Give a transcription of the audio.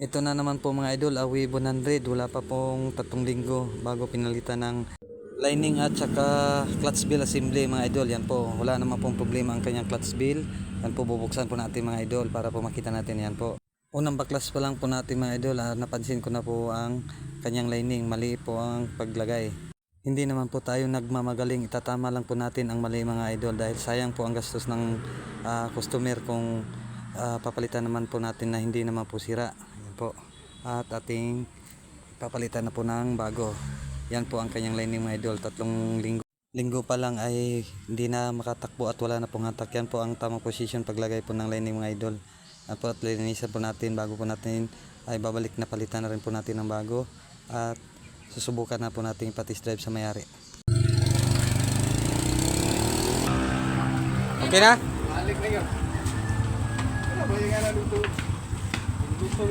Ito na naman po mga idol, Awi 100. Wala pa pong 3 linggo bago pinalitan ng lining at saka clutch bill assembly mga idol. Yan po, wala naman pong problema ang kanyang clutch bill. Yan po, bubuksan po natin mga idol para po makita natin. Yan po, unang baklas pa lang po natin mga idol, napansin ko na po ang kanyang lining, mali po ang paglagay. Hindi naman po tayo nagmamagaling, itatama lang po natin ang mali mga idol dahil sayang po ang gastos ng customer kung papalitan naman po natin na hindi naman po sira. Yan po, at ating papalitan na po ng bago. Yan po ang kanyang lining mga idol. 3 linggo pa lang ay hindi na makatakbo at wala na pong hatak. Yan po ang tamang position paglagay po ng lining mga idol. At po, at linisan po natin bago po natin ay babalik na palitan na rin po natin ng bago. At susubukan na po natin ipa-test drive sa may-ari. Okay na? Balik na yun. Ano ba yung nga na luto? Luto